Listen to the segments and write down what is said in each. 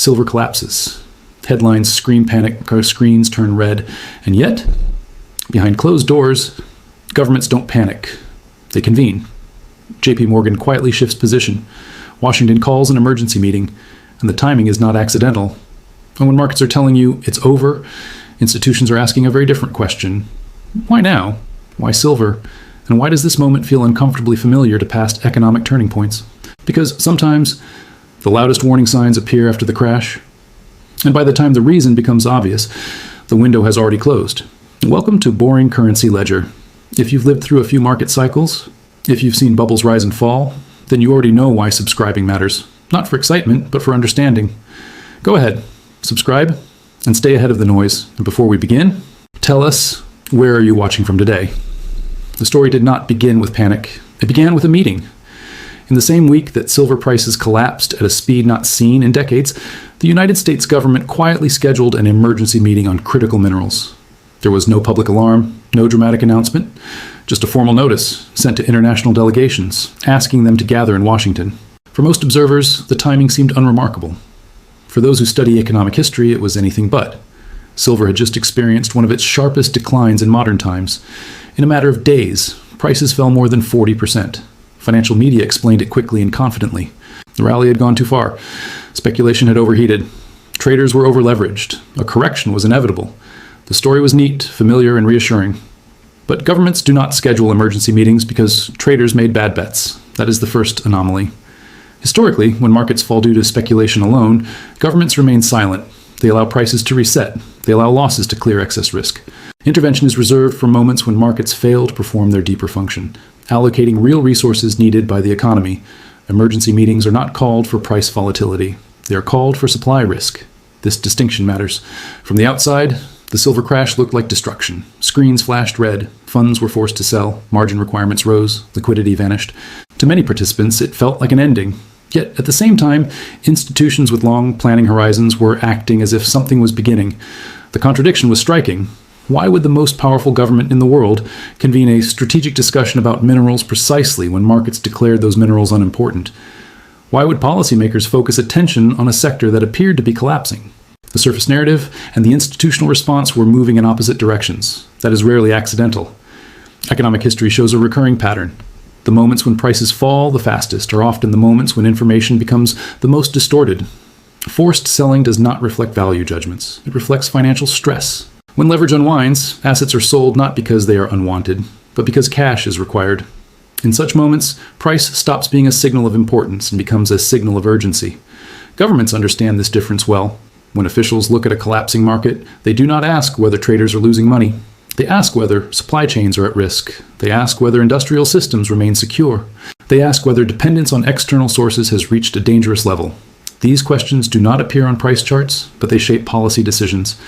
Silver collapses. Headlines scream panic, screens turn red. And yet, behind closed doors, governments don't panic. They convene. JP Morgan quietly shifts position. Washington calls an emergency meeting, and the timing is not accidental. And when markets are telling you it's over, institutions are asking a very different question. Why now? Why silver? And why does this moment feel uncomfortably familiar to past economic turning points? Because sometimes the loudest warning signs appear after the crash, and by the time the reason becomes obvious, the window has already closed. Welcome to Boring Currency Ledger. If you've lived through a few market cycles, if you've seen bubbles rise and fall, then you already know why subscribing matters. Not for excitement, but for understanding. Go ahead, subscribe, and stay ahead of the noise. And before we begin, tell us, where are you watching from today? The story did not begin with panic. It began with a meeting. In the same week that silver prices collapsed at a speed not seen in decades, the United States government quietly scheduled an emergency meeting on critical minerals. There was no public alarm, no dramatic announcement, just a formal notice sent to international delegations, asking them to gather in Washington. For most observers, the timing seemed unremarkable. For those who study economic history, it was anything but. Silver had just experienced one of its sharpest declines in modern times. In a matter of days, prices fell more than 40%. Financial media explained it quickly and confidently. The rally had gone too far. Speculation had overheated. Traders were overleveraged. A correction was inevitable. The story was neat, familiar, and reassuring. But governments do not schedule emergency meetings because traders made bad bets. That is the first anomaly. Historically, when markets fall due to speculation alone, governments remain silent. They allow prices to reset. They allow losses to clear excess risk. Intervention is reserved for moments when markets fail to perform their deeper function, allocating real resources needed by the economy. Emergency meetings are not called for price volatility. They are called for supply risk. This distinction matters. From the outside, the silver crash looked like destruction. Screens flashed red. Funds were forced to sell. Margin requirements rose. Liquidity vanished. To many participants, it felt like an ending. Yet, at the same time, institutions with long planning horizons were acting as if something was beginning. The contradiction was striking. Why would the most powerful government in the world convene a strategic discussion about minerals precisely when markets declared those minerals unimportant? Why would policymakers focus attention on a sector that appeared to be collapsing? The surface narrative and the institutional response were moving in opposite directions. That is rarely accidental. Economic history shows a recurring pattern. The moments when prices fall the fastest are often the moments when information becomes the most distorted. Forced selling does not reflect value judgments. It reflects financial stress. When leverage unwinds, assets are sold not because they are unwanted, but because cash is required. In such moments, price stops being a signal of importance and becomes a signal of urgency. Governments understand this difference well. When officials look at a collapsing market, they do not ask whether traders are losing money. They ask whether supply chains are at risk. They ask whether industrial systems remain secure. They ask whether dependence on external sources has reached a dangerous level. These questions do not appear on price charts, but they shape policy decisions.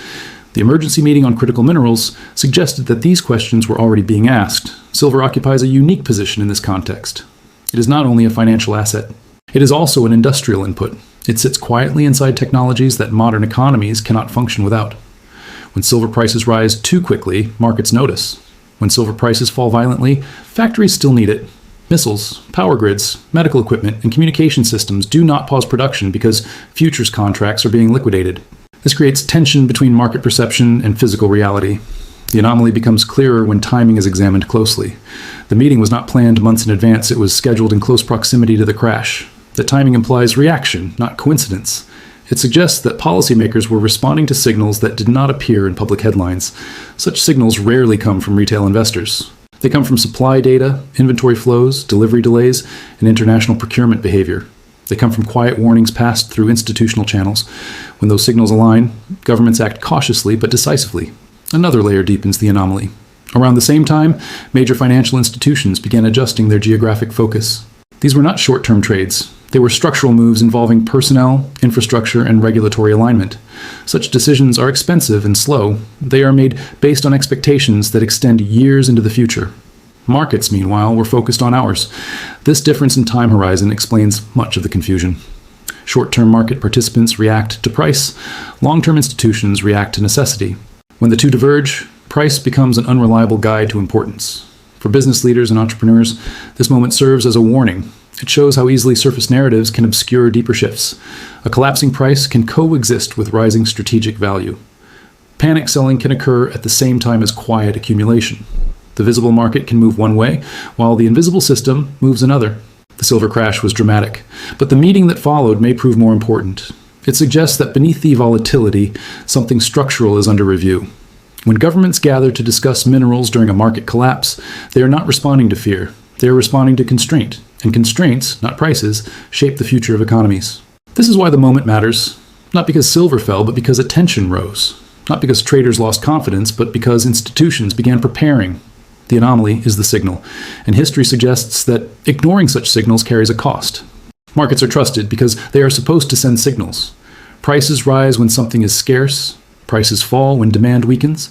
The emergency meeting on critical minerals suggested that these questions were already being asked. Silver occupies a unique position in this context. It is not only a financial asset. It is also an industrial input. It sits quietly inside technologies that modern economies cannot function without. When silver prices rise too quickly, markets notice. When silver prices fall violently, factories still need it. Missiles, power grids, medical equipment, and communication systems do not pause production because futures contracts are being liquidated. This creates tension between market perception and physical reality. The anomaly becomes clearer when timing is examined closely. The meeting was not planned months in advance. It was scheduled in close proximity to the crash. The timing implies reaction, not coincidence. It suggests that policymakers were responding to signals that did not appear in public headlines. Such signals rarely come from retail investors. They come from supply data, inventory flows, delivery delays, and international procurement behavior. They come from quiet warnings passed through institutional channels. When those signals align, governments act cautiously but decisively. Another layer deepens the anomaly. Around the same time, major financial institutions began adjusting their geographic focus. These were not short-term trades. They were structural moves involving personnel, infrastructure, and regulatory alignment. Such decisions are expensive and slow. They are made based on expectations that extend years into the future. Markets, meanwhile, were focused on hours. This difference in time horizon explains much of the confusion. Short-term market participants react to price. Long-term institutions react to necessity. When the two diverge, price becomes an unreliable guide to importance. For business leaders and entrepreneurs, this moment serves as a warning. It shows how easily surface narratives can obscure deeper shifts. A collapsing price can coexist with rising strategic value. Panic selling can occur at the same time as quiet accumulation. The visible market can move one way, while the invisible system moves another. The silver crash was dramatic, but the meeting that followed may prove more important. It suggests that beneath the volatility, something structural is under review. When governments gather to discuss minerals during a market collapse, they are not responding to fear. They are responding to constraint, and constraints, not prices, shape the future of economies. This is why the moment matters, not because silver fell, but because attention rose. Not because traders lost confidence, but because institutions began preparing. The anomaly is the signal, and history suggests that ignoring such signals carries a cost. Markets are trusted because they are supposed to send signals. Prices rise when something is scarce. Prices fall when demand weakens.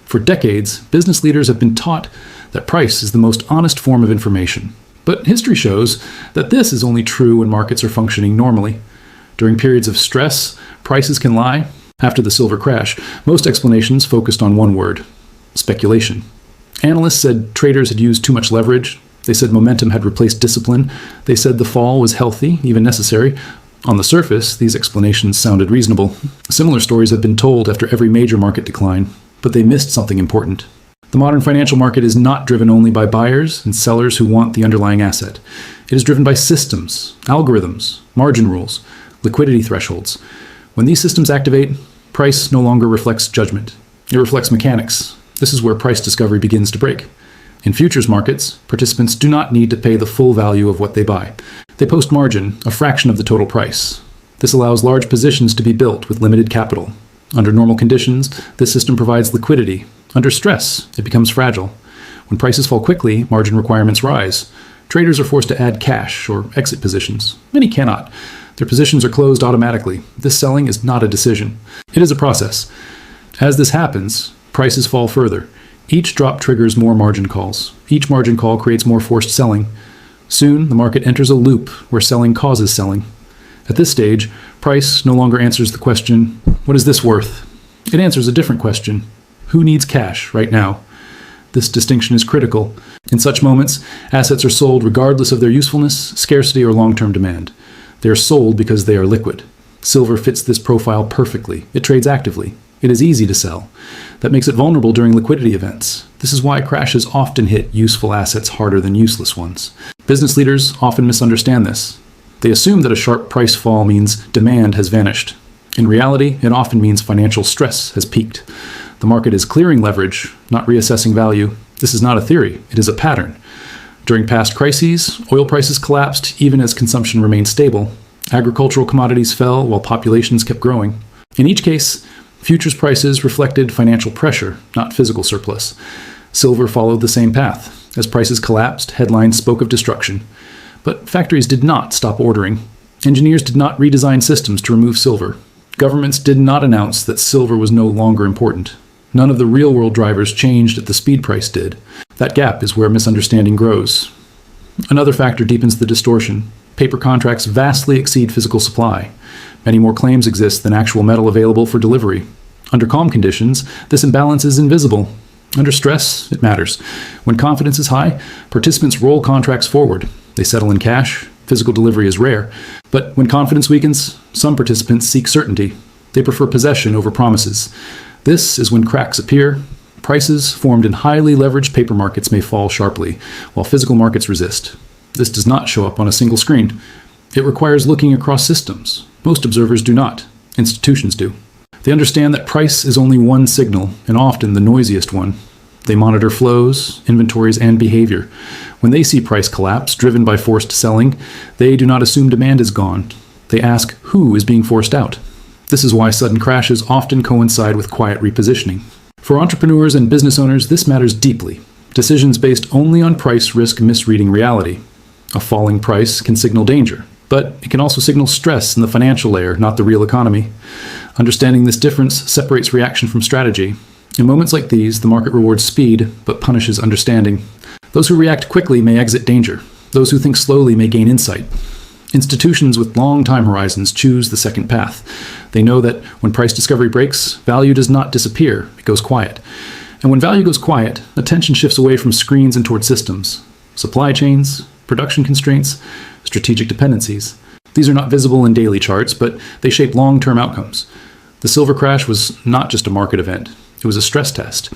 For decades, business leaders have been taught that price is the most honest form of information. But history shows that this is only true when markets are functioning normally. During periods of stress, prices can lie. After the silver crash, most explanations focused on one word: speculation. Analysts said traders had used too much leverage. They said momentum had replaced discipline. They said the fall was healthy, even necessary. On the surface, these explanations sounded reasonable. Similar stories have been told after every major market decline, but they missed something important. The modern financial market is not driven only by buyers and sellers who want the underlying asset. It is driven by systems, algorithms, margin rules, liquidity thresholds. When these systems activate, price no longer reflects judgment. It reflects mechanics. This is where price discovery begins to break. In futures markets, participants do not need to pay the full value of what they buy. They post margin, a fraction of the total price. This allows large positions to be built with limited capital. Under normal conditions, this system provides liquidity. Under stress, it becomes fragile. When prices fall quickly, margin requirements rise. Traders are forced to add cash or exit positions. Many cannot. Their positions are closed automatically. This selling is not a decision. It is a process. As this happens, prices fall further. Each drop triggers more margin calls. Each margin call creates more forced selling. Soon, the market enters a loop where selling causes selling. At this stage, price no longer answers the question, "What is this worth?" It answers a different question: who needs cash right now? This distinction is critical. In such moments, assets are sold regardless of their usefulness, scarcity, or long-term demand. They are sold because they are liquid. Silver fits this profile perfectly. It trades actively. It is easy to sell. That makes it vulnerable during liquidity events. This is why crashes often hit useful assets harder than useless ones. Business leaders often misunderstand this. They assume that a sharp price fall means demand has vanished. In reality, it often means financial stress has peaked. The market is clearing leverage, not reassessing value. This is not a theory. It is a pattern. During past crises, oil prices collapsed even as consumption remained stable. Agricultural commodities fell while populations kept growing. In each case, futures prices reflected financial pressure, not physical surplus. Silver followed the same path. As prices collapsed, headlines spoke of destruction. But factories did not stop ordering. Engineers did not redesign systems to remove silver. Governments did not announce that silver was no longer important. None of the real-world drivers changed at the speed price did. That gap is where misunderstanding grows. Another factor deepens the distortion. Paper contracts vastly exceed physical supply. Many more claims exist than actual metal available for delivery. Under calm conditions, this imbalance is invisible. Under stress, it matters. When confidence is high, participants roll contracts forward. They settle in cash. Physical delivery is rare. But when confidence weakens, some participants seek certainty. They prefer possession over promises. This is when cracks appear. Prices formed in highly leveraged paper markets may fall sharply, while physical markets resist. This does not show up on a single screen. It requires looking across systems. Most observers do not. Institutions do. They understand that price is only one signal, and often the noisiest one. They monitor flows, inventories, and behavior. When they see price collapse driven by forced selling, they do not assume demand is gone. They ask who is being forced out. This is why sudden crashes often coincide with quiet repositioning. For entrepreneurs and business owners, this matters deeply. Decisions based only on price risk misreading reality. A falling price can signal danger, but it can also signal stress in the financial layer, not the real economy. Understanding this difference separates reaction from strategy. In moments like these, the market rewards speed, but punishes understanding. Those who react quickly may exit danger. Those who think slowly may gain insight. Institutions with long time horizons choose the second path. They know that when price discovery breaks, value does not disappear, it goes quiet. And when value goes quiet, attention shifts away from screens and toward systems. Supply chains, production constraints, strategic dependencies. These are not visible in daily charts, but they shape long-term outcomes. The silver crash was not just a market event. It was a stress test.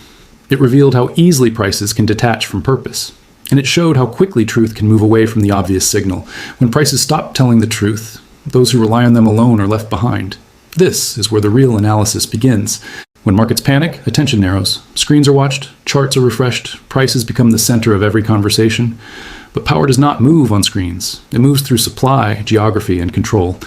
It revealed how easily prices can detach from purpose. And it showed how quickly truth can move away from the obvious signal. When prices stop telling the truth, those who rely on them alone are left behind. This is where the real analysis begins. When markets panic, attention narrows. Screens are watched, charts are refreshed, prices become the center of every conversation. But power does not move on screens. It moves through supply, geography, and control.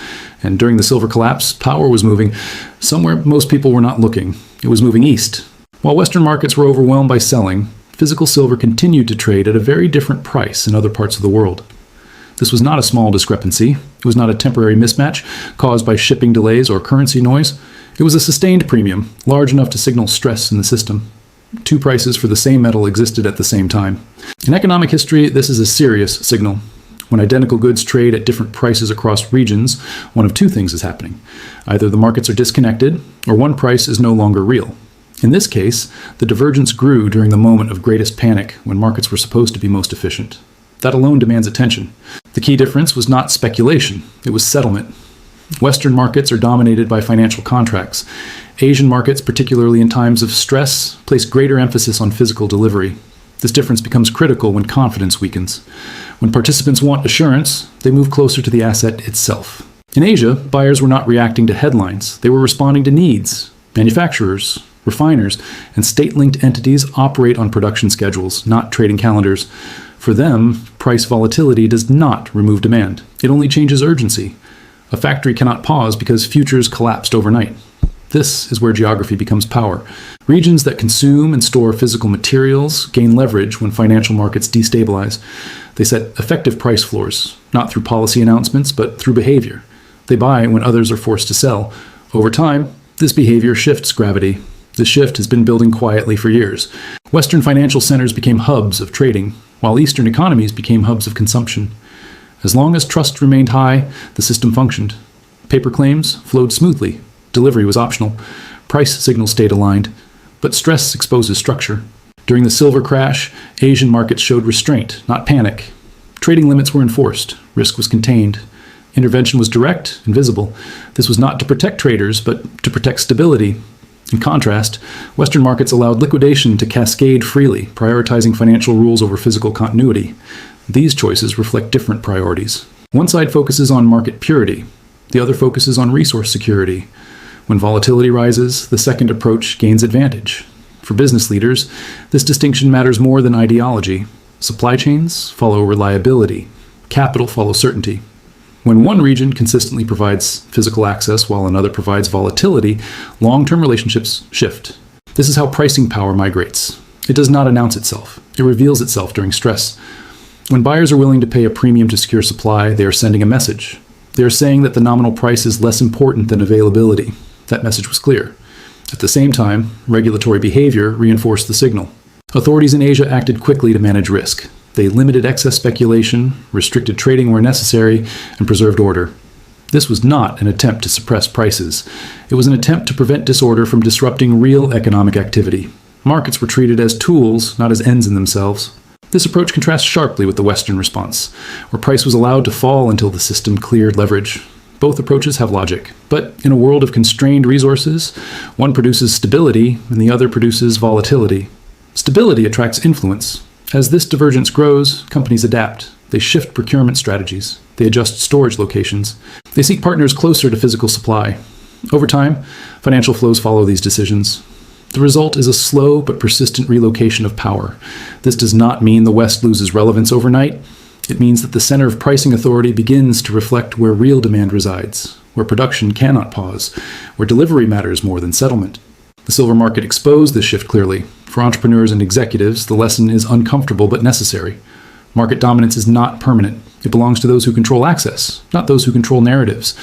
And during the silver collapse, power was moving somewhere most people were not looking. It was moving east. While Western markets were overwhelmed by selling, physical silver continued to trade at a very different price in other parts of the world. This was not a small discrepancy. It was not a temporary mismatch caused by shipping delays or currency noise. It was a sustained premium, large enough to signal stress in the system. Two prices for the same metal existed at the same time. In economic history, this is a serious signal. When identical goods trade at different prices across regions, one of two things is happening. Either the markets are disconnected, or one price is no longer real. In this case, the divergence grew during the moment of greatest panic when markets were supposed to be most efficient. That alone demands attention. The key difference was not speculation, it was settlement. Western markets are dominated by financial contracts. Asian markets, particularly in times of stress, place greater emphasis on physical delivery. This difference becomes critical when confidence weakens. When participants want assurance, they move closer to the asset itself. In Asia, buyers were not reacting to headlines. They were responding to needs. Manufacturers, refiners, and state-linked entities operate on production schedules, not trading calendars. For them, price volatility does not remove demand. It only changes urgency. A factory cannot pause because futures collapsed overnight. This is where geography becomes power. Regions that consume and store physical materials gain leverage when financial markets destabilize. They set effective price floors, not through policy announcements, but through behavior. They buy when others are forced to sell. Over time, this behavior shifts gravity. This shift has been building quietly for years. Western financial centers became hubs of trading, while Eastern economies became hubs of consumption. As long as trust remained high, the system functioned. Paper claims flowed smoothly. Delivery was optional. Price signals stayed aligned. But stress exposes structure. During the silver crash, Asian markets showed restraint, not panic. Trading limits were enforced. Risk was contained. Intervention was direct and visible. This was not to protect traders, but to protect stability. In contrast, Western markets allowed liquidation to cascade freely, prioritizing financial rules over physical continuity. These choices reflect different priorities. One side focuses on market purity. The other focuses on resource security. When volatility rises, the second approach gains advantage. For business leaders, this distinction matters more than ideology. Supply chains follow reliability. Capital follows certainty. When one region consistently provides physical access while another provides volatility, long-term relationships shift. This is how pricing power migrates. It does not announce itself. It reveals itself during stress. When buyers are willing to pay a premium to secure supply, they are sending a message. They are saying that the nominal price is less important than availability. That message was clear. At the same time, regulatory behavior reinforced the signal. Authorities in Asia acted quickly to manage risk. They limited excess speculation, restricted trading where necessary, and preserved order. This was not an attempt to suppress prices. It was an attempt to prevent disorder from disrupting real economic activity. Markets were treated as tools, not as ends in themselves. This approach contrasts sharply with the Western response, where price was allowed to fall until the system cleared leverage. Both approaches have logic, but in a world of constrained resources, one produces stability and the other produces volatility. Stability attracts influence. As this divergence grows, companies adapt. They shift procurement strategies. They adjust storage locations. They seek partners closer to physical supply. Over time, financial flows follow these decisions. The result is a slow but persistent relocation of power. This does not mean the West loses relevance overnight. It means that the center of pricing authority begins to reflect where real demand resides, where production cannot pause, where delivery matters more than settlement. The silver market exposed this shift clearly. For entrepreneurs and executives, the lesson is uncomfortable but necessary. Market dominance is not permanent. It belongs to those who control access, not those who control narratives.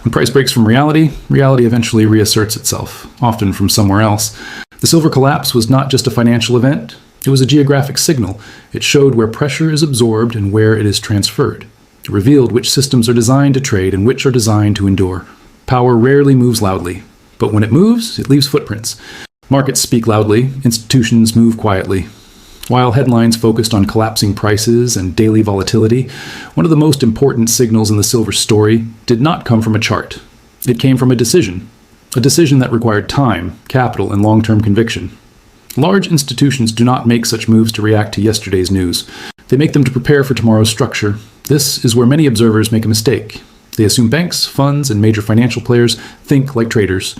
When price breaks from reality, reality eventually reasserts itself, often from somewhere else. The silver collapse was not just a financial event. It was a geographic signal. It showed where pressure is absorbed and where it is transferred. It revealed which systems are designed to trade and which are designed to endure. Power rarely moves loudly, but when it moves, it leaves footprints. Markets speak loudly, institutions move quietly. While headlines focused on collapsing prices and daily volatility, one of the most important signals in the silver story did not come from a chart. It came from a decision that required time, capital, and long-term conviction. Large institutions do not make such moves to react to yesterday's news. They make them to prepare for tomorrow's structure. This is where many observers make a mistake. They assume banks, funds, and major financial players think like traders.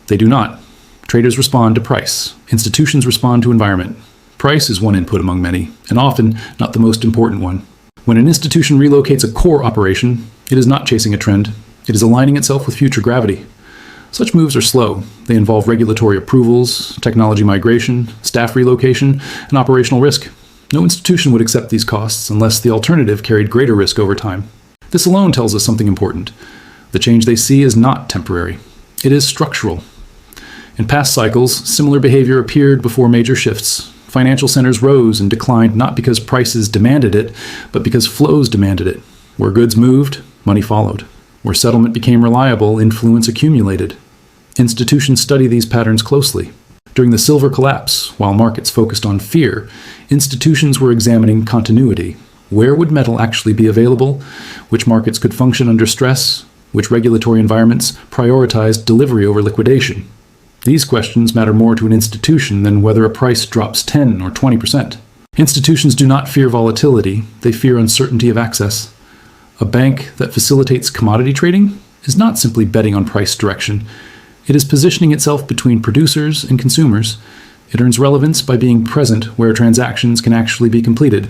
They do not. Traders respond to price. Institutions respond to environment. Price is one input among many, and often not the most important one. When an institution relocates a core operation, it is not chasing a trend. It is aligning itself with future gravity. Such moves are slow. They involve regulatory approvals, technology migration, staff relocation, and operational risk. No institution would accept these costs unless the alternative carried greater risk over time. This alone tells us something important. The change they see is not temporary. It is structural. In past cycles, similar behavior appeared before major shifts. Financial centers rose and declined not because prices demanded it, but because flows demanded it. Where goods moved, money followed. Where settlement became reliable, influence accumulated. Institutions study these patterns closely. During the silver collapse, while markets focused on fear, institutions were examining continuity. Where would metal actually be available? Which markets could function under stress? Which regulatory environments prioritized delivery over liquidation? These questions matter more to an institution than whether a price drops 10 or 20%. Institutions do not fear volatility, they fear uncertainty of access. A bank that facilitates commodity trading is not simply betting on price direction. It is positioning itself between producers and consumers. It earns relevance by being present where transactions can actually be completed.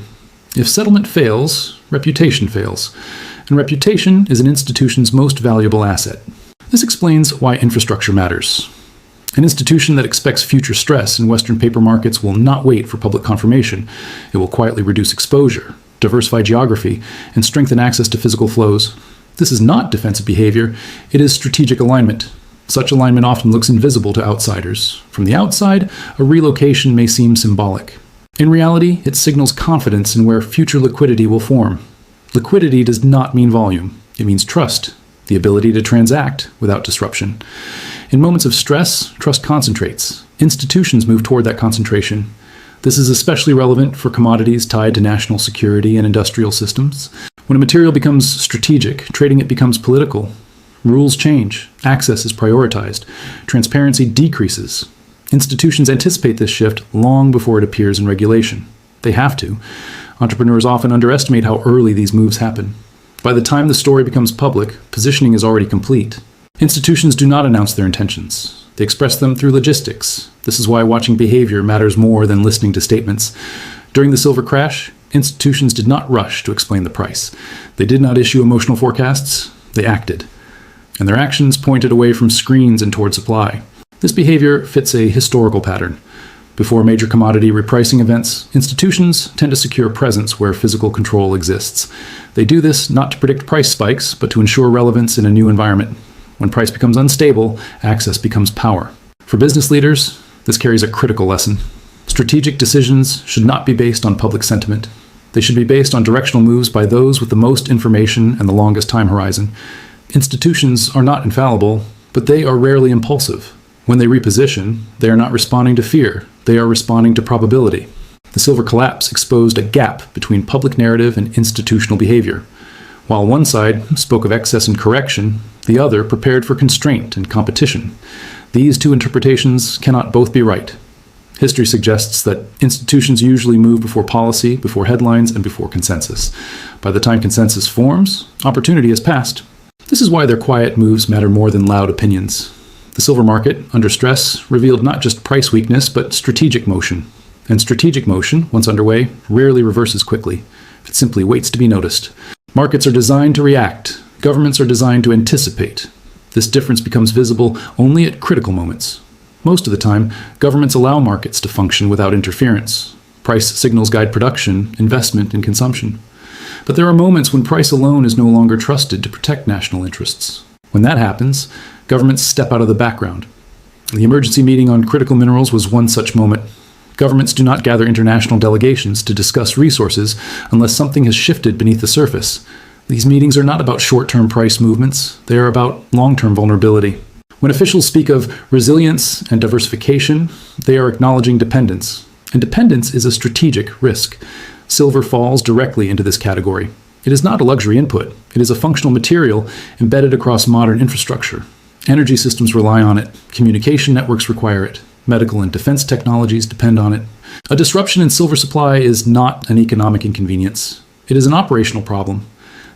If settlement fails, reputation fails. And reputation is an institution's most valuable asset. This explains why infrastructure matters. An institution that expects future stress in Western paper markets will not wait for public confirmation. It will quietly reduce exposure, diversify geography, and strengthen access to physical flows. This is not defensive behavior. It is strategic alignment. Such alignment often looks invisible to outsiders. From the outside, a relocation may seem symbolic. In reality, it signals confidence in where future liquidity will form. Liquidity does not mean volume. It means trust, the ability to transact without disruption. In moments of stress, trust concentrates. Institutions move toward that concentration. This is especially relevant for commodities tied to national security and industrial systems. When a material becomes strategic, trading it becomes political. Rules change. Access is prioritized. Transparency decreases. Institutions anticipate this shift long before it appears in regulation. They have to. Entrepreneurs often underestimate how early these moves happen. By the time the story becomes public, positioning is already complete. Institutions do not announce their intentions. They express them through logistics. This is why watching behavior matters more than listening to statements. During the silver crash, institutions did not rush to explain the price. They did not issue emotional forecasts. They acted. And their actions pointed away from screens and toward supply. This behavior fits a historical pattern. Before major commodity repricing events, institutions tend to secure presence where physical control exists. They do this not to predict price spikes, but to ensure relevance in a new environment. When price becomes unstable, access becomes power. For business leaders, this carries a critical lesson. Strategic decisions should not be based on public sentiment. They should be based on directional moves by those with the most information and the longest time horizon. Institutions are not infallible, but they are rarely impulsive. When they reposition, they are not responding to fear. They are responding to probability. The silver collapse exposed a gap between public narrative and institutional behavior. While one side spoke of excess and correction, the other prepared for constraint and competition. These two interpretations cannot both be right. History suggests that institutions usually move before policy, before headlines, and before consensus. By the time consensus forms, opportunity has passed. This is why their quiet moves matter more than loud opinions. The silver market, under stress, revealed not just price weakness, but strategic motion. And strategic motion, once underway, rarely reverses quickly. It simply waits to be noticed. Markets are designed to react. Governments are designed to anticipate. This difference becomes visible only at critical moments. Most of the time, governments allow markets to function without interference. Price signals guide production, investment, and consumption. But there are moments when price alone is no longer trusted to protect national interests. When that happens, governments step out of the background. The emergency meeting on critical minerals was one such moment. Governments do not gather international delegations to discuss resources unless something has shifted beneath the surface. These meetings are not about short-term price movements. They are about long-term vulnerability. When officials speak of resilience and diversification, they are acknowledging dependence. And dependence is a strategic risk. Silver falls directly into this category. It is not a luxury input. It is a functional material embedded across modern infrastructure. Energy systems rely on it. Communication networks require it. Medical and defense technologies depend on it. A disruption in silver supply is not an economic inconvenience. It is an operational problem.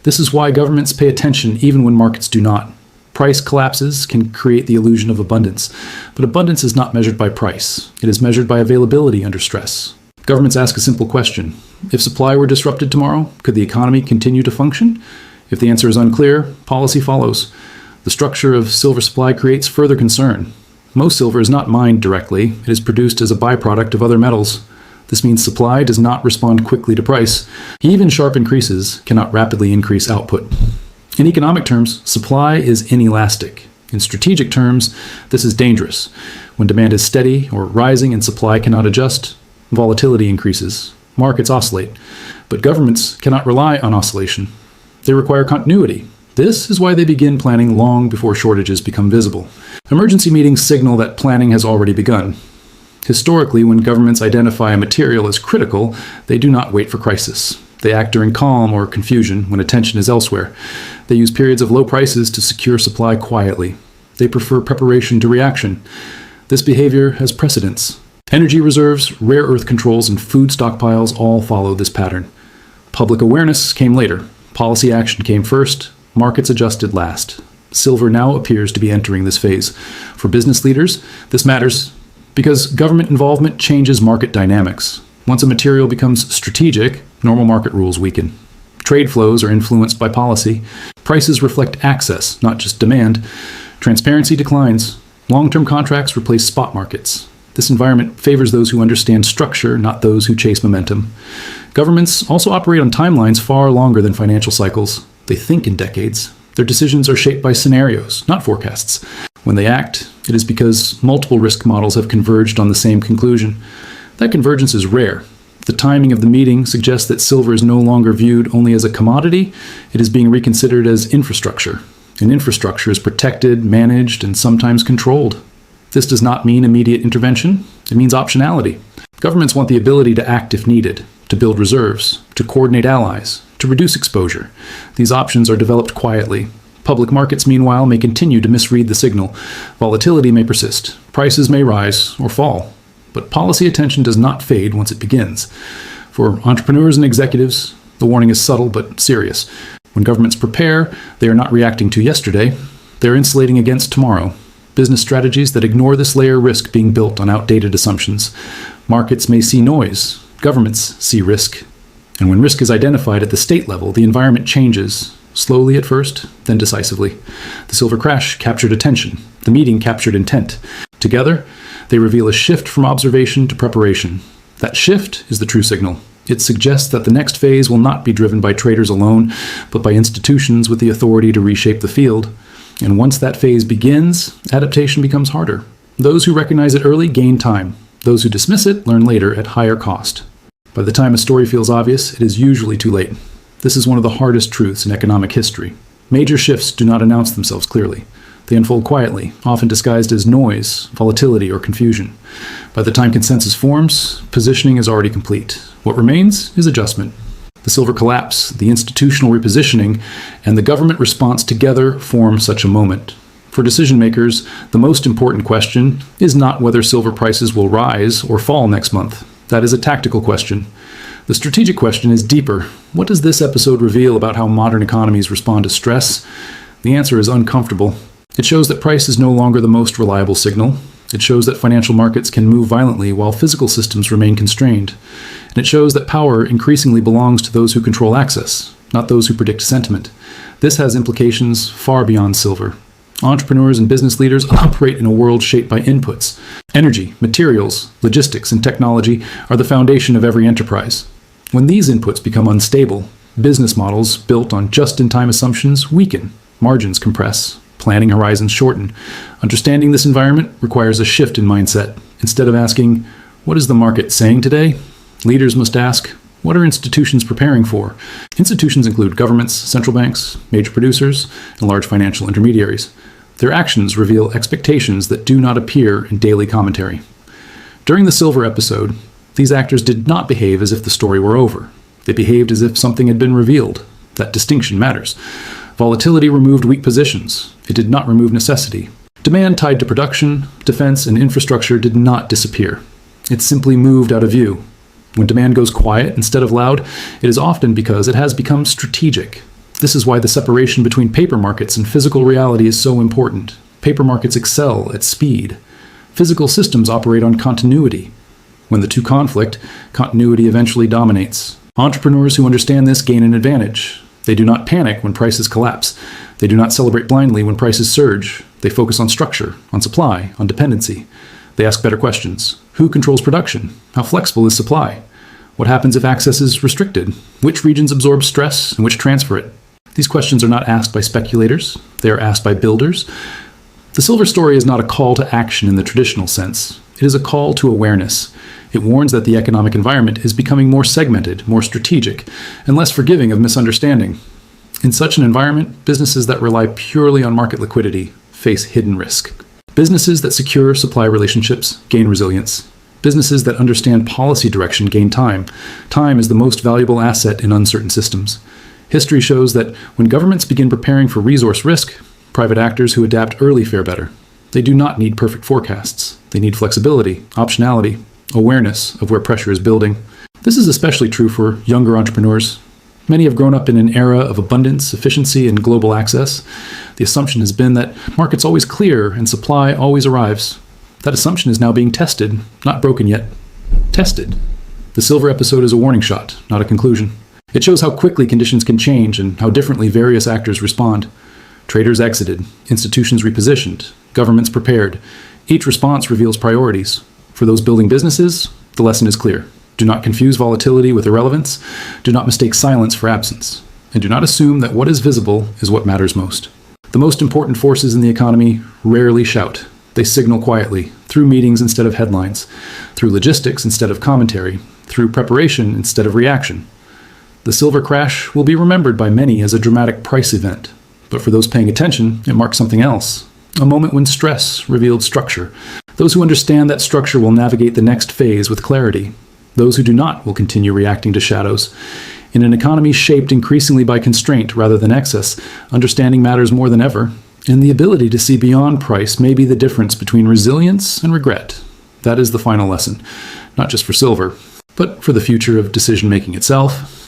This is why governments pay attention even when markets do not. Price collapses can create the illusion of abundance, but abundance is not measured by price. It is measured by availability under stress. Governments ask a simple question. If supply were disrupted tomorrow, could the economy continue to function? If the answer is unclear, policy follows. The structure of silver supply creates further concern. Most silver is not mined directly. It is produced as a byproduct of other metals. This means supply does not respond quickly to price. Even sharp increases cannot rapidly increase output. In economic terms, supply is inelastic. In strategic terms, this is dangerous. When demand is steady or rising and supply cannot adjust, volatility increases. Markets oscillate. But governments cannot rely on oscillation. They require continuity. This is why they begin planning long before shortages become visible. Emergency meetings signal that planning has already begun. Historically, when governments identify a material as critical, they do not wait for crisis. They act during calm or confusion when attention is elsewhere. They use periods of low prices to secure supply quietly. They prefer preparation to reaction. This behavior has precedence. Energy reserves, rare earth controls, and food stockpiles all follow this pattern. Public awareness came later. Policy action came first. Markets adjusted last. Silver now appears to be entering this phase. For business leaders, this matters because government involvement changes market dynamics. Once a material becomes strategic, normal market rules weaken. Trade flows are influenced by policy. Prices reflect access, not just demand. Transparency declines. Long-term contracts replace spot markets. This environment favors those who understand structure, not those who chase momentum. Governments also operate on timelines far longer than financial cycles. They think in decades. Their decisions are shaped by scenarios, not forecasts. When they act, it is because multiple risk models have converged on the same conclusion. That convergence is rare. The timing of the meeting suggests that silver is no longer viewed only as a commodity. It is being reconsidered as infrastructure. And infrastructure is protected, managed, and sometimes controlled. This does not mean immediate intervention. It means optionality. Governments want the ability to act if needed, to build reserves, to coordinate allies, to reduce exposure. These options are developed quietly. Public markets, meanwhile, may continue to misread the signal. Volatility may persist. Prices may rise or fall. But policy attention does not fade once it begins. For entrepreneurs and executives, the warning is subtle but serious. When governments prepare, they are not reacting to yesterday. They are insulating against tomorrow. Business strategies that ignore this layer risk being built on outdated assumptions. Markets may see noise. Governments see risk. And when risk is identified at the state level, the environment changes, slowly at first, then decisively. The silver crash captured attention. The meeting captured intent. Together, they reveal a shift from observation to preparation. That shift is the true signal. It suggests that the next phase will not be driven by traders alone, but by institutions with the authority to reshape the field. And once that phase begins, adaptation becomes harder. Those who recognize it early gain time. Those who dismiss it learn later at higher cost. By the time a story feels obvious, it is usually too late. This is one of the hardest truths in economic history. Major shifts do not announce themselves clearly. They unfold quietly, often disguised as noise, volatility, or confusion. By the time consensus forms, positioning is already complete. What remains is adjustment. The silver collapse, the institutional repositioning, and the government response together form such a moment. For decision makers, the most important question is not whether silver prices will rise or fall next month. That is a tactical question. The strategic question is deeper. What does this episode reveal about how modern economies respond to stress? The answer is uncomfortable. It shows that price is no longer the most reliable signal. It shows that financial markets can move violently while physical systems remain constrained. And it shows that power increasingly belongs to those who control access, not those who predict sentiment. This has implications far beyond silver. Entrepreneurs and business leaders operate in a world shaped by inputs. Energy, materials, logistics, and technology are the foundation of every enterprise. When these inputs become unstable, business models built on just-in-time assumptions weaken, margins compress, planning horizons shorten. Understanding this environment requires a shift in mindset. Instead of asking, "What is the market saying today?" leaders must ask, "What are institutions preparing for?" Institutions include governments, central banks, major producers, and large financial intermediaries. Their actions reveal expectations that do not appear in daily commentary. During the silver episode, These actors did not behave as if the story were over. They behaved as if something had been revealed. That distinction matters. Volatility removed weak positions. It did not remove necessity. Demand tied to production, defense, and infrastructure did not disappear. It simply moved out of view. When demand goes quiet instead of loud, it is often because it has become strategic. This is why the separation between paper markets and physical reality is so important. Paper markets excel at speed. Physical systems operate on continuity. When the two conflict, continuity eventually dominates. Entrepreneurs who understand this gain an advantage. They do not panic when prices collapse. They do not celebrate blindly when prices surge. They focus on structure, on supply, on dependency. They ask better questions. Who controls production? How flexible is supply? What happens if access is restricted? Which regions absorb stress and which transfer it? These questions are not asked by speculators. They are asked by builders. The silver story is not a call to action in the traditional sense. It is a call to awareness. It warns that the economic environment is becoming more segmented, more strategic, and less forgiving of misunderstanding. In such an environment, businesses that rely purely on market liquidity face hidden risk. Businesses that secure supply relationships gain resilience. Businesses that understand policy direction gain time. Time is the most valuable asset in uncertain systems. History shows that when governments begin preparing for resource risk, private actors who adapt early fare better. They do not need perfect forecasts. They need flexibility, optionality, awareness of where pressure is building. This is especially true for younger entrepreneurs. Many have grown up in an era of abundance, efficiency, and global access. The assumption has been that markets always clear and supply always arrives. That assumption is now being tested, not broken yet. Tested. The silver episode is a warning shot, not a conclusion. It shows how quickly conditions can change and how differently various actors respond. Traders exited, institutions repositioned, governments prepared. Each response reveals priorities. For those building businesses, the lesson is clear. Do not confuse volatility with irrelevance. Do not mistake silence for absence. And do not assume that what is visible is what matters most. The most important forces in the economy rarely shout. They signal quietly, through meetings instead of headlines, through logistics instead of commentary, through preparation instead of reaction. The silver crash will be remembered by many as a dramatic price event. But for those paying attention, it marks something else. A moment when stress revealed structure. Those who understand that structure will navigate the next phase with clarity. Those who do not will continue reacting to shadows. In an economy shaped increasingly by constraint rather than excess, understanding matters more than ever. And the ability to see beyond price may be the difference between resilience and regret. That is the final lesson, not just for silver, but for the future of decision-making itself,